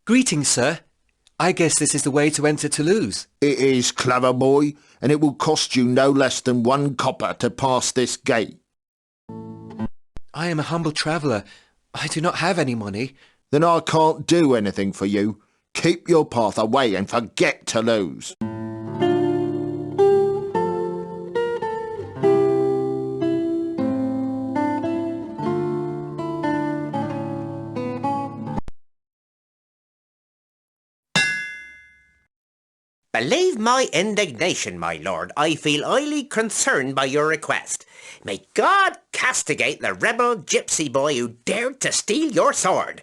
Greetings, sir. I guess this is the way to enter Toulouse. It is, clever boy, and it will cost you no less than 1 copper to pass this gate. I am a humble traveller. I do not have any money. Then I can't do anything for you. Keep your path away and forget Toulouse. Believe my indignation, my lord. I feel highly concerned by your request. May God castigate the rebel gypsy boy who dared to steal your sword.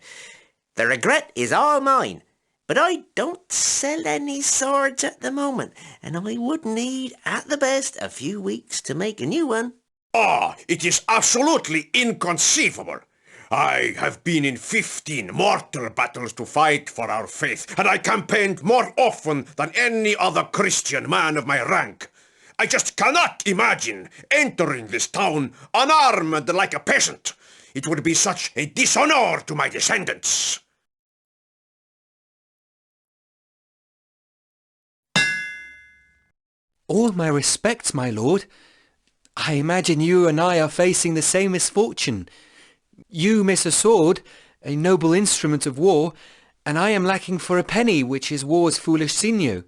The regret is all mine, but I don't sell any swords at the moment, and I would need, at the best, a few weeks to make a new one. Ah, it is absolutely inconceivable. I have been in 15 mortal battles to fight for our faith, and I campaigned more often than any other Christian man of my rank. I just cannot imagine entering this town unarmed like a peasant. It would be such a dishonor to my descendants. All my respects, my lord. I imagine you and I are facing the same misfortune. You miss a sword, a noble instrument of war, and I am lacking for a penny, which is war's foolish sinew.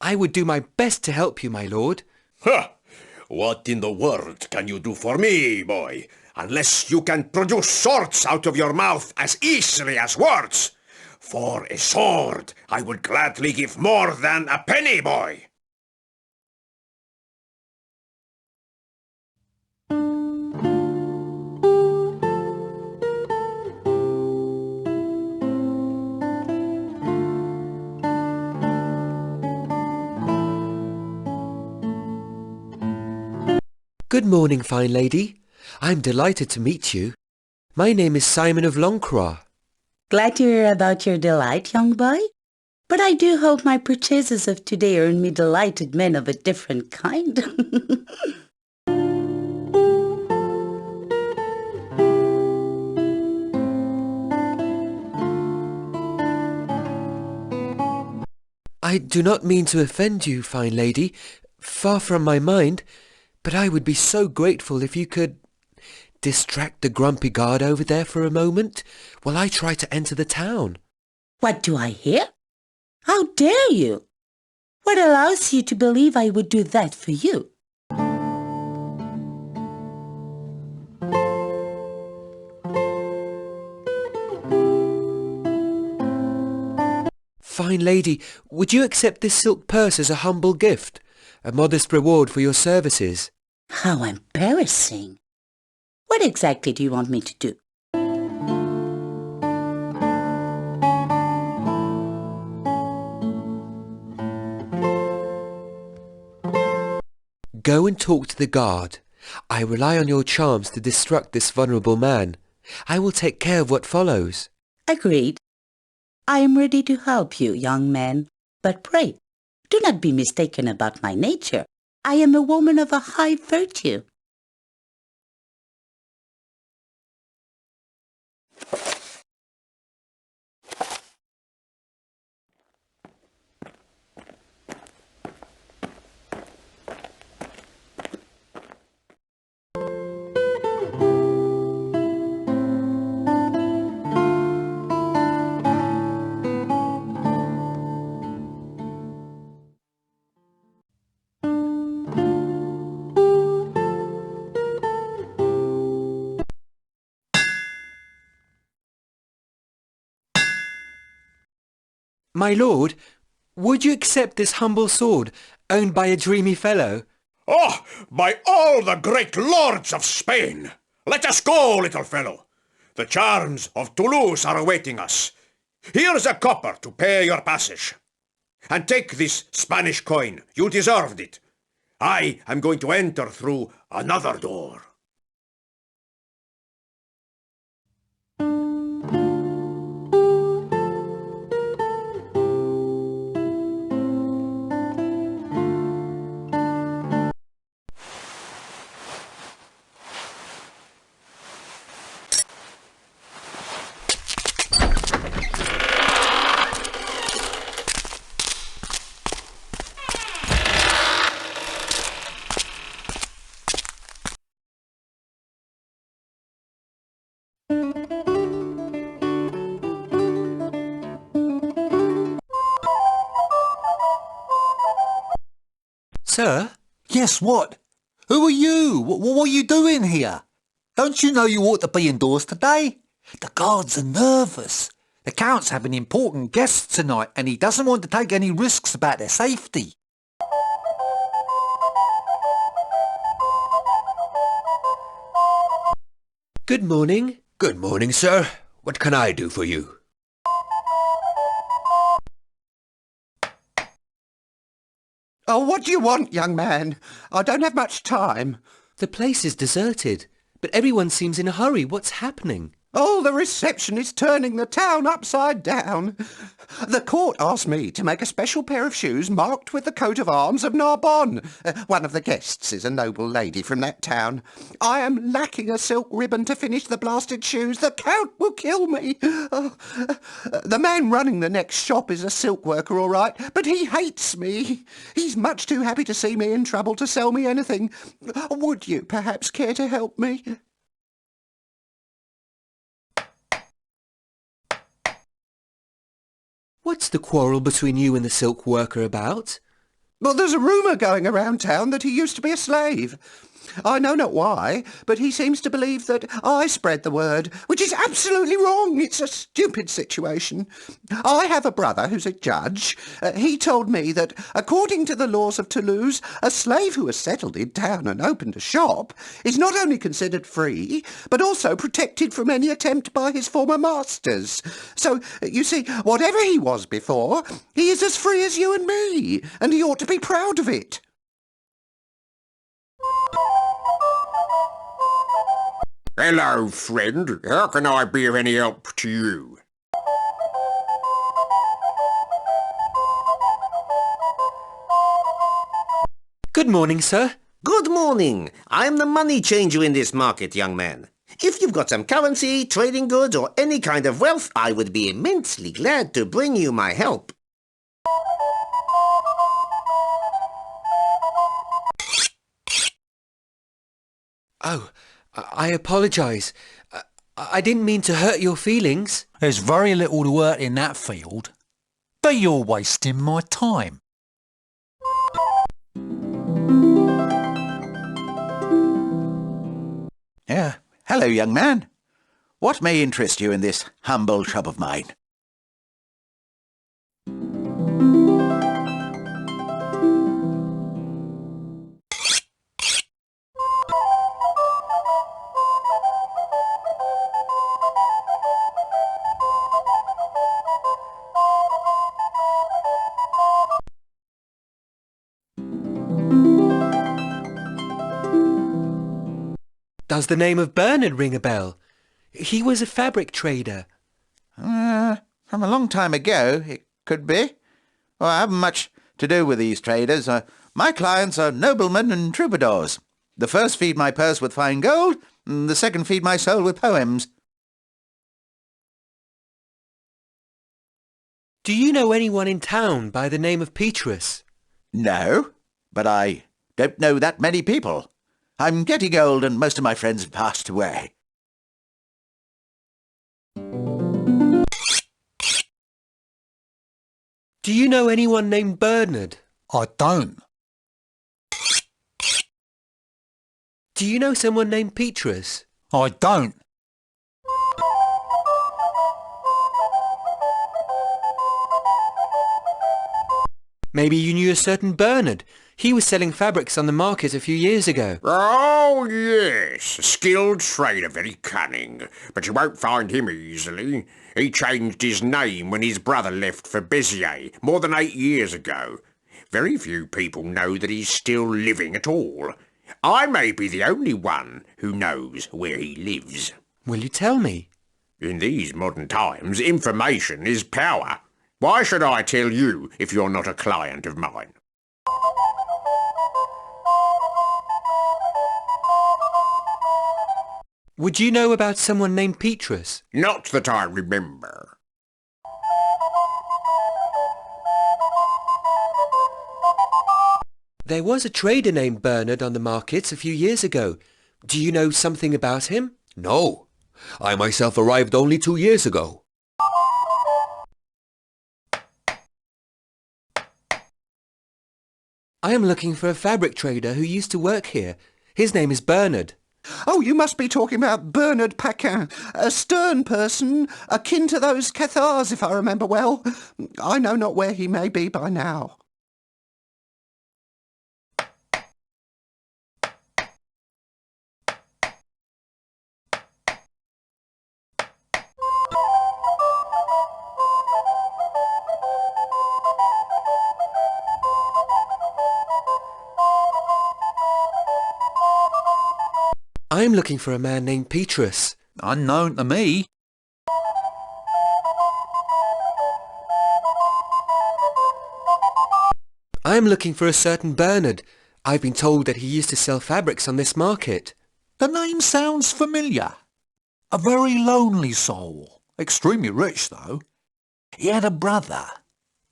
I would do my best to help you, my lord. Ha! What in the world can you do for me, boy? Unless you can produce swords out of your mouth as easily as words. For a sword, I would gladly give more than a penny, boy. Good morning, fine lady. I'm delighted to meet you. My name is Simon of Longcroix. Glad to hear about your delight, young boy. But I do hope my purchases of today earn me delighted men of a different kind. I do not mean to offend you, fine lady. Far from my mind. But I would be so grateful if you could distract the grumpy guard over there for a moment while I try to enter the town. What do I hear? How dare you? What allows you to believe I would do that for you? Fine lady, would you accept this silk purse as a humble gift? A modest reward for your services. How embarrassing. What exactly do you want me to do? Go and talk to the guard. I rely on your charms to distract this vulnerable man. I will take care of what follows. Agreed. I am ready to help you, young man. But pray, do not be mistaken about my nature. I am a woman of a high virtue. My lord, would you accept this humble sword, owned by a dreamy fellow? Oh, by all the great lords of Spain! Let us go, little fellow. The charms of Toulouse are awaiting us. Here's a copper to pay your passage. And take this Spanish coin. You deserved it. I am going to enter through another door. Sir? Yes, what? Who are you? What are you doing here? Don't you know you ought to be indoors today? The guards are nervous. The Count's having important guests tonight and he doesn't want to take any risks about their safety. Good morning. Good morning, sir. What can I do for you? Oh, what do you want, young man? I don't have much time. The place is deserted, but everyone seems in a hurry. What's happening? Oh, the reception is turning the town upside down. The court asked me to make a special pair of shoes marked with the coat of arms of Narbonne. One of the guests is a noble lady from that town. I am lacking a silk ribbon to finish the blasted shoes. The Count will kill me. Oh, the man running the next shop is a silk worker, all right, but he hates me. He's much too happy to see me in trouble to sell me anything. Would you perhaps care to help me? What's the quarrel between you and the silk worker about? Well, there's a rumour going around town that he used to be a slave. I know not why, but he seems to believe that I spread the word, which is absolutely wrong. It's a stupid situation. I have a brother who's a judge. He told me that, according to the laws of Toulouse, a slave who has settled in town and opened a shop is not only considered free, but also protected from any attempt by his former masters. So, you see, whatever he was before, he is as free as you and me, and he ought to be proud of it. Hello, friend. How can I be of any help to you? Good morning, sir. Good morning. I'm the money changer in this market, young man. If you've got some currency, trading goods, or any kind of wealth, I would be immensely glad to bring you my help. Oh, I apologise. I didn't mean to hurt your feelings. There's very little to hurt in that field. But you're wasting my time. Hello, young man. What may interest you in this humble shop of mine? Does the name of Bernard ring a bell? He was a fabric trader. From a long time ago, it could be. Well, I haven't much to do with these traders. My clients are noblemen and troubadours. The first feed my purse with fine gold, and the second feed my soul with poems. Do you know anyone in town by the name of Petrus? No, but I don't know that many people. I'm getting old and most of my friends have passed away. Do you know anyone named Bernard? I don't. Do you know someone named Petrus? I don't. Maybe you knew a certain Bernard. He was selling fabrics on the market a few years ago. Oh, yes. A skilled trader, very cunning. But you won't find him easily. He changed his name when his brother left for Béziers more than 8 years ago. Very few people know that he's still living at all. I may be the only one who knows where he lives. Will you tell me? In these modern times, information is power. Why should I tell you if you're not a client of mine? Would you know about someone named Petrus? Not that I remember. There was a trader named Bernard on the markets a few years ago. Do you know something about him? No. I myself arrived only 2 years ago. I am looking for a fabric trader who used to work here. His name is Bernard. Oh, you must be talking about Bernard Paquin, a stern person, akin to those Cathars, if I remember well. I know not where he may be by now. I am looking for a man named Petrus. Unknown to me. I am looking for a certain Bernard. I've been told that he used to sell fabrics on this market. The name sounds familiar. A very lonely soul. Extremely rich, though. He had a brother.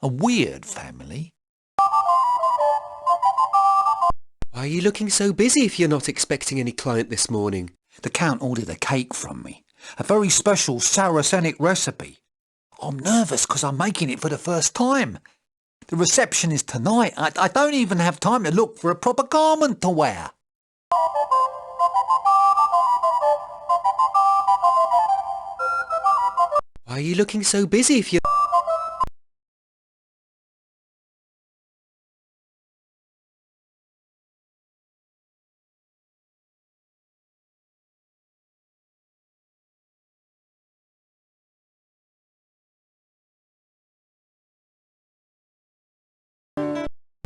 A weird family. Why are you looking so busy if you're not expecting any client this morning? The Count ordered a cake from me. A very special Saracenic recipe. I'm nervous because I'm making it for the first time. The reception is tonight. I don't even have time to look for a proper garment to wear. Why are you looking so busy if you're...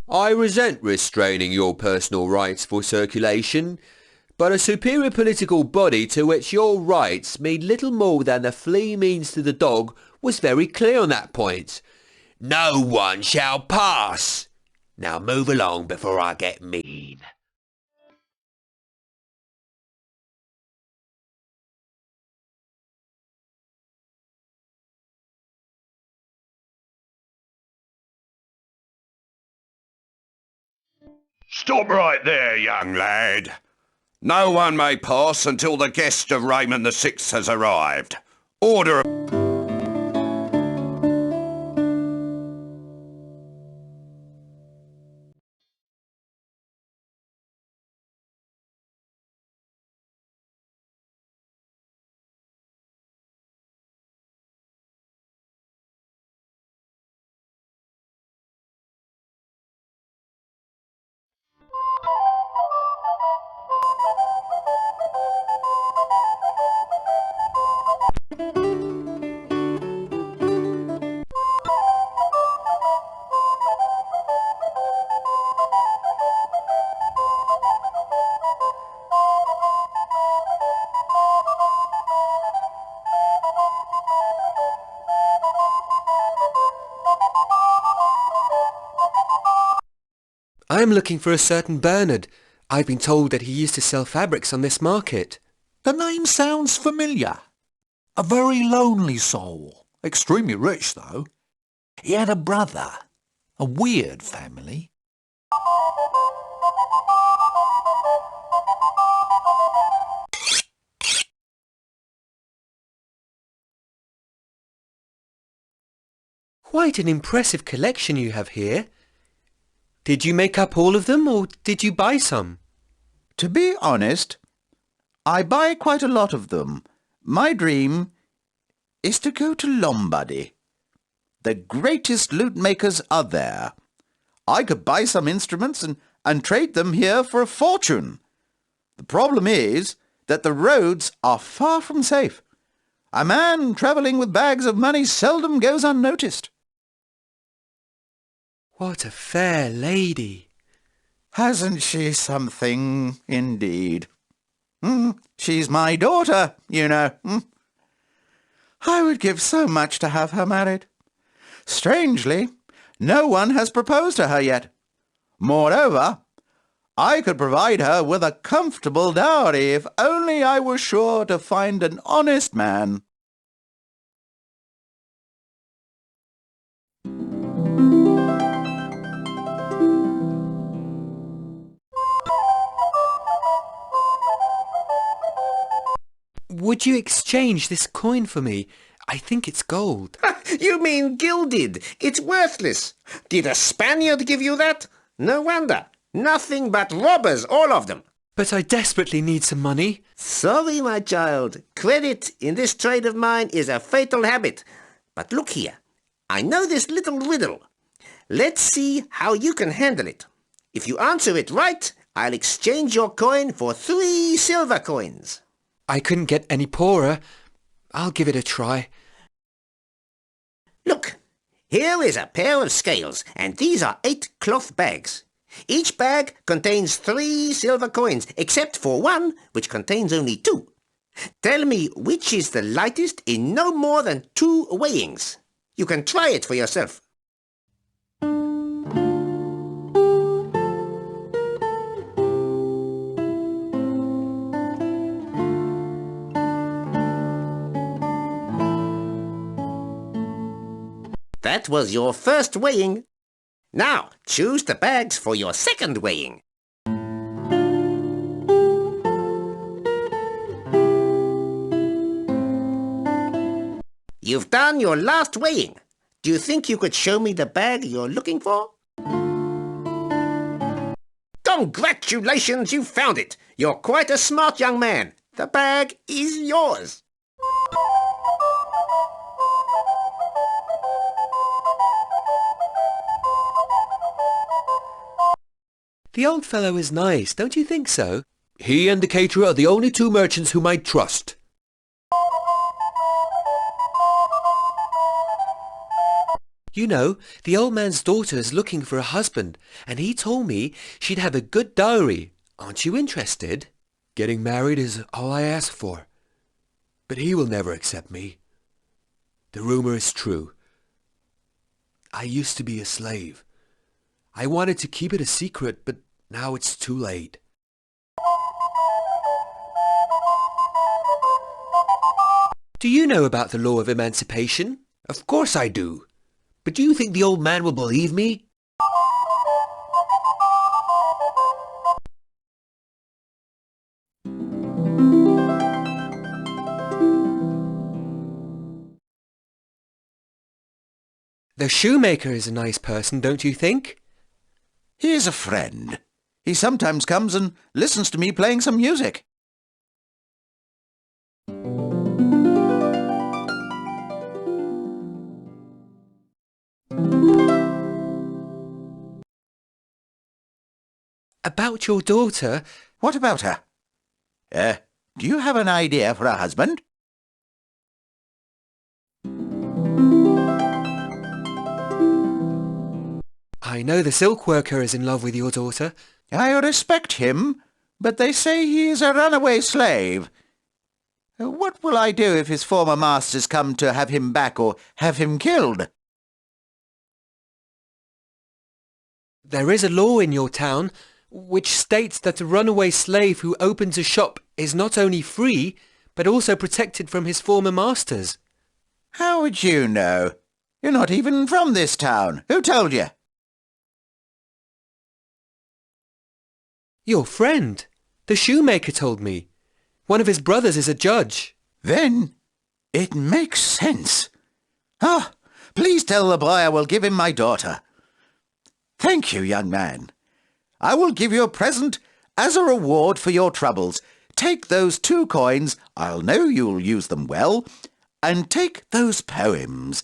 I resent restraining your personal rights for circulation, but a superior political body to which your rights mean little more than the flea means to the dog was very clear on that point. No one shall pass. Now move along before I get mean. Stop right there, young lad. No one may pass until the guest of Raymond VI has arrived. Order. I am looking for a certain Bernard. I've been told that he used to sell fabrics on this market. The name sounds familiar. A very lonely soul. Extremely rich, though. He had a brother. A weird family. Quite an impressive collection you have here. Did you make up all of them, or did you buy some? To be honest, I buy quite a lot of them. My dream is to go to Lombardy. The greatest lute makers are there. I could buy some instruments and trade them here for a fortune. The problem is that the roads are far from safe. A man travelling with bags of money seldom goes unnoticed. What a fair lady. Hasn't she something, indeed? She's my daughter, you know. I would give so much to have her married. Strangely, no one has proposed to her yet. Moreover, I could provide her with a comfortable dowry if only I were sure to find an honest man. Would you exchange this coin for me? I think it's gold. You mean gilded. It's worthless. Did a Spaniard give you that? No wonder. Nothing but robbers, all of them. But I desperately need some money. Sorry, my child. Credit in this trade of mine is a fatal habit. But look here. I know this little riddle. Let's see how you can handle it. If you answer it right, I'll exchange your coin for 3 silver coins. I couldn't get any poorer. I'll give it a try. Look, here is a pair of scales, and these are 8 cloth bags. Each bag contains 3 silver coins, except for one, which contains only 2. Tell me which is the lightest in no more than 2 weighings. You can try it for yourself. That was your first weighing. Now, choose the bags for your second weighing. You've done your last weighing. Do you think you could show me the bag you're looking for? Congratulations, you found it. You're quite a smart young man. The bag is yours. The old fellow is nice, don't you think so? He and the caterer are the only 2 merchants whom I trust. You know, the old man's daughter is looking for a husband, and he told me she'd have a good dowry. Aren't you interested? Getting married is all I ask for. But he will never accept me. The rumor is true. I used to be a slave. I wanted to keep it a secret, but now it's too late. Do you know about the law of emancipation? Of course I do. But do you think the old man will believe me? The shoemaker is a nice person, don't you think? He is a friend. He sometimes comes and listens to me playing some music. About your daughter? What about her? Do you have an idea for a husband? I know the silk worker is in love with your daughter. I respect him, but they say he is a runaway slave. What will I do if his former masters come to have him back or have him killed? There is a law in your town which states that a runaway slave who opens a shop is not only free, but also protected from his former masters. How would you know? You're not even from this town. Who told you? Your friend, the shoemaker, told me. One of his brothers is a judge. Then it makes sense. Ah, please tell the boy I will give him my daughter. Thank you, young man. I will give you a present as a reward for your troubles. Take those 2 coins, I'll know you'll use them well, and take those poems.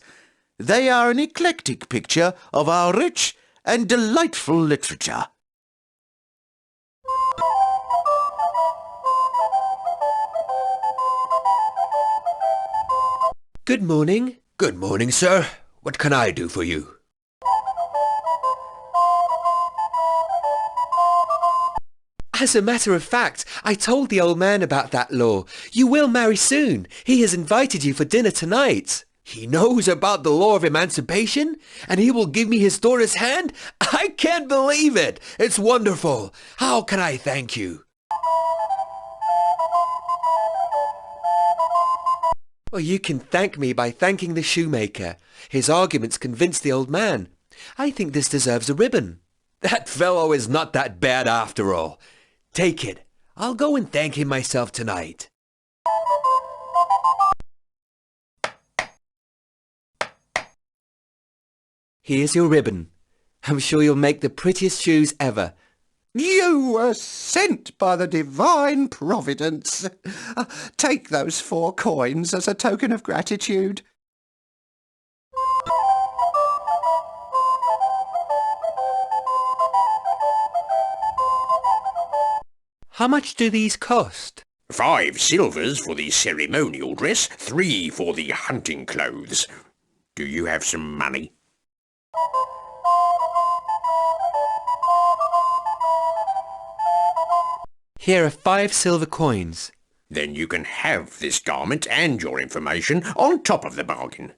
They are an eclectic picture of our rich and delightful literature. Good morning. Good morning, sir. What can I do for you? As a matter of fact, I told the old man about that law. You will marry soon. He has invited you for dinner tonight. He knows about the law of emancipation, and he will give me his daughter's hand? I can't believe it! It's wonderful! How can I thank you? Well, you can thank me by thanking the shoemaker. His arguments convinced the old man. I think this deserves a ribbon. That fellow is not that bad after all. Take it. I'll go and thank him myself tonight. Here's your ribbon. I'm sure you'll make the prettiest shoes ever. You were sent by the divine providence. Take those 4 coins as a token of gratitude. How much do these cost? 5 silvers for the ceremonial dress, 3 for the hunting clothes. Do you have some money? Here are 5 silver coins. Then you can have this garment and your information on top of the bargain.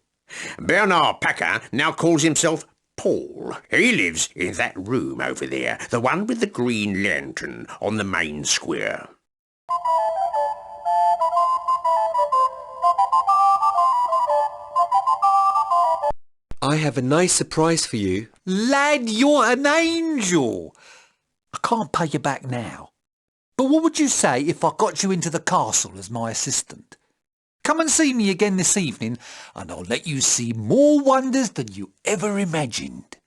Bernard Packer now calls himself Paul. He lives in that room over there, the one with the green lantern on the main square. I have a nice surprise for you. Lad, you're an angel. I can't pay you back now. But what would you say if I got you into the castle as my assistant? Come and see me again this evening, and I'll let you see more wonders than you ever imagined.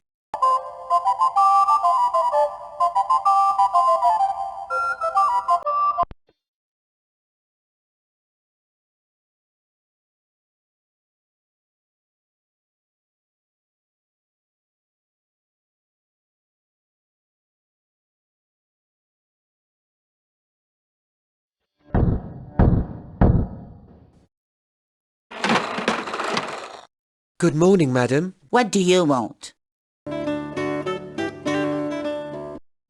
Good morning, madam. What do you want?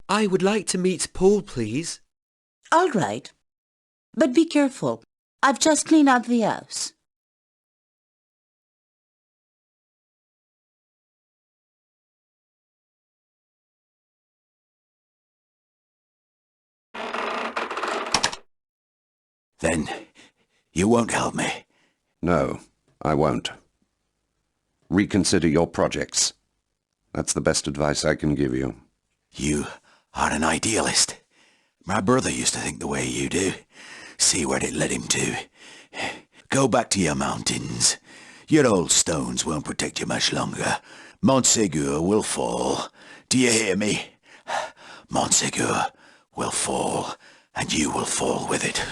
I would like to meet Paul, please. All right. But be careful. I've just cleaned out the house. Then you won't help me? No, I won't. Reconsider your projects. That's the best advice I can give you. You are an idealist. My brother used to think the way you do. See where it led him to. Go back to your mountains. Your old stones won't protect you much longer. Montségur will fall. Do you hear me? Montségur will fall, and you will fall with it.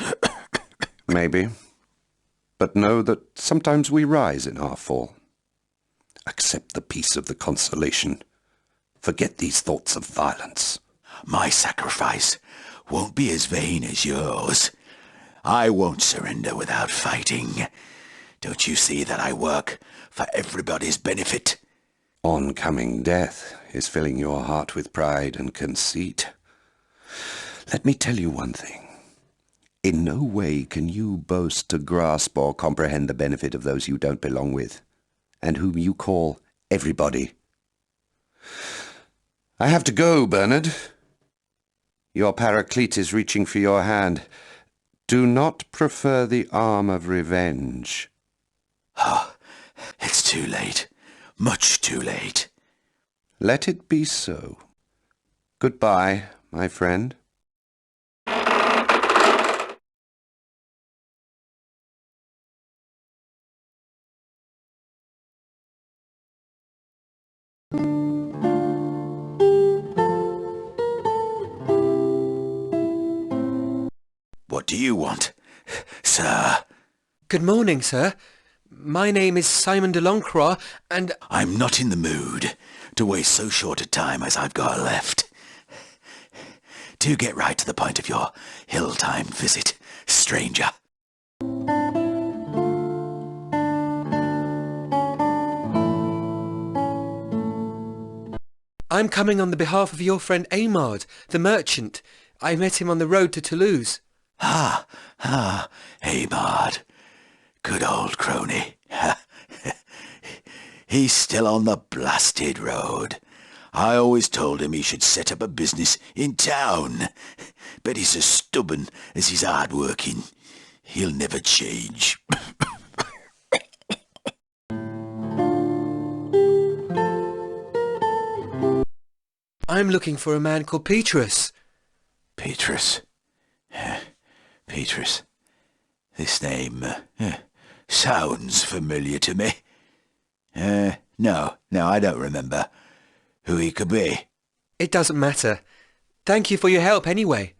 Maybe. But know that sometimes we rise in our fall. Accept the peace of the consolation. Forget these thoughts of violence. My sacrifice won't be as vain as yours. I won't surrender without fighting. Don't you see that I work for everybody's benefit? Oncoming death is filling your heart with pride and conceit. Let me tell you one thing. In no way can you boast to grasp or comprehend the benefit of those you don't belong with, and whom you call everybody. I have to go, Bernard. Your paraclete is reaching for your hand. Do not prefer the arm of revenge. Oh, it's too late. Much too late. Let it be so. Goodbye, my friend. What do you want, sir? Good morning, sir. My name is Simon de Loncroix, and I'm not in the mood to waste so short a time as I've got left. Do get right to the point of your hill-time visit, stranger. I'm coming on the behalf of your friend Aymard, the merchant. I met him on the road to Toulouse. Aymard. Good old crony. He's still on the blasted road. I always told him he should set up a business in town. But he's as stubborn as he's hard-working. He'll never change. I'm looking for a man called Petrus. Petrus. Petrus. This name sounds familiar to me. No, I don't remember. who he could be? It doesn't matter. Thank you for your help anyway.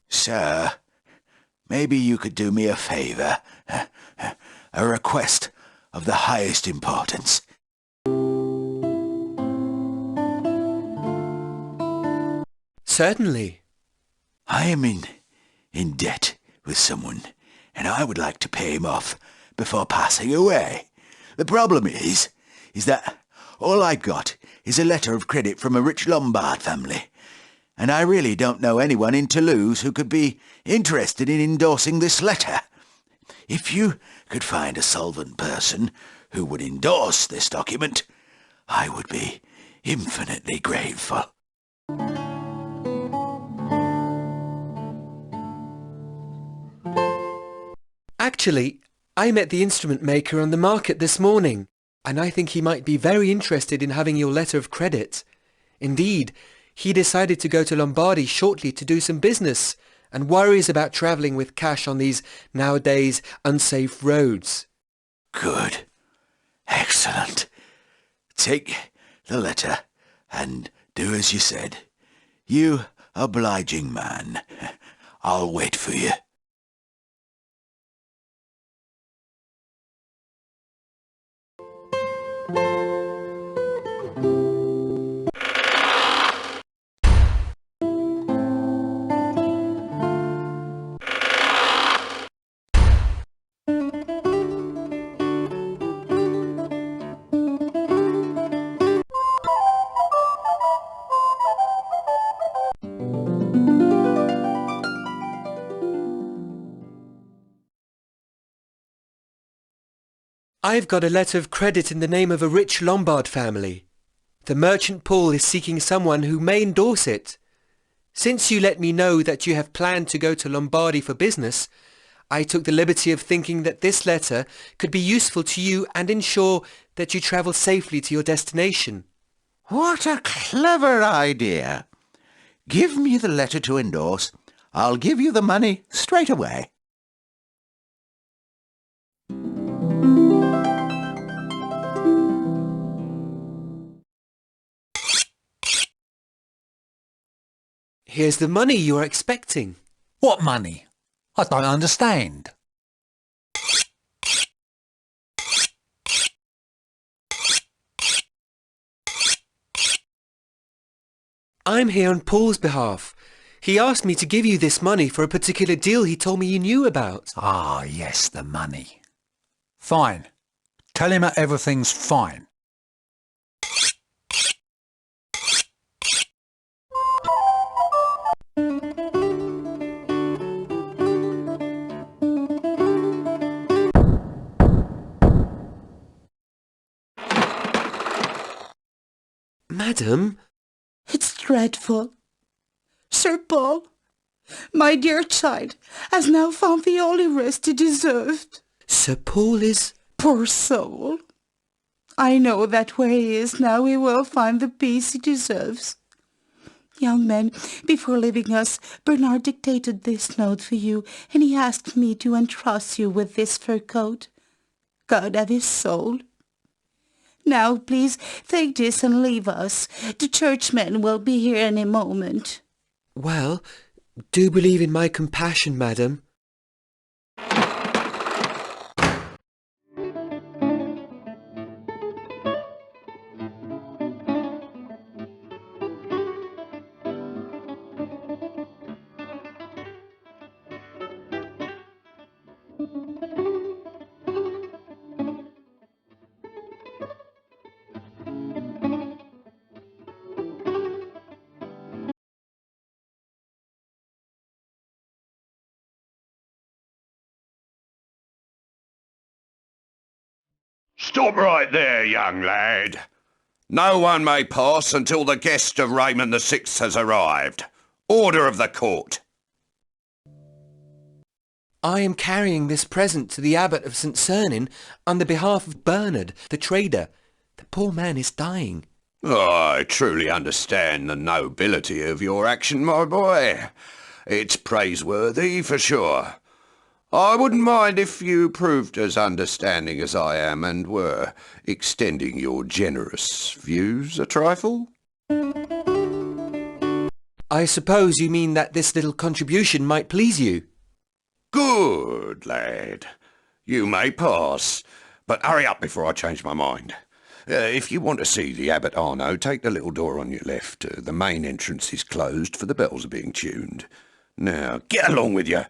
Sir, maybe you could do me a favour. A request of the highest importance. Certainly. I am in debt with someone, and I would like to pay him off before passing away. The problem is that all I've got is a letter of credit from a rich Lombard family, and I really don't know anyone in Toulouse who could be interested in endorsing this letter. If you could find a solvent person who would endorse this document, I would be infinitely grateful. Actually, I met the instrument maker on the market this morning, and I think he might be very interested in having your letter of credit. Indeed, he decided to go to Lombardy shortly to do some business, and worries about travelling with cash on these nowadays unsafe roads. Good. Excellent. Take the letter and do as you said. You obliging man. I'll wait for you. I've got a letter of credit in the name of a rich Lombard family. The merchant Paul is seeking someone who may endorse it. Since you let me know that you have planned to go to Lombardy for business, I took the liberty of thinking that this letter could be useful to you and ensure that you travel safely to your destination. What a clever idea. Give me the letter to endorse. I'll give you the money straight away. Here's the money you are expecting. What money? I don't understand. I'm here on Paul's behalf. He asked me to give you this money for a particular deal he told me you knew about. Ah, yes, the money. Fine. Tell him that everything's fine. Madam? It's dreadful. Sir Paul, my dear child, has now found the only rest he deserved. Sir Paul is... Poor soul. I know that where he is now he will find the peace he deserves. Young man, before leaving us, Bernard dictated this note for you, and he asked me to entrust you with this fur coat. God have his soul. Now, please, take this and leave us. The churchman will be here any moment. Well, do believe in my compassion, madam. Stop right there, young lad. No one may pass until the guest of Raymond VI has arrived. Order of the court. I am carrying this present to the abbot of St. Sernin on the behalf of Bernard, the trader. The poor man is dying. I truly understand the nobility of your action, my boy. It's praiseworthy for sure. I wouldn't mind if you proved as understanding as I am and were extending your generous views a trifle. I suppose you mean that this little contribution might please you. Good, lad. You may pass, but hurry up before I change my mind. If you want to see the Abbot Arno, take the little door on your left. The main entrance is closed for the bells are being tuned. Now, get along with you.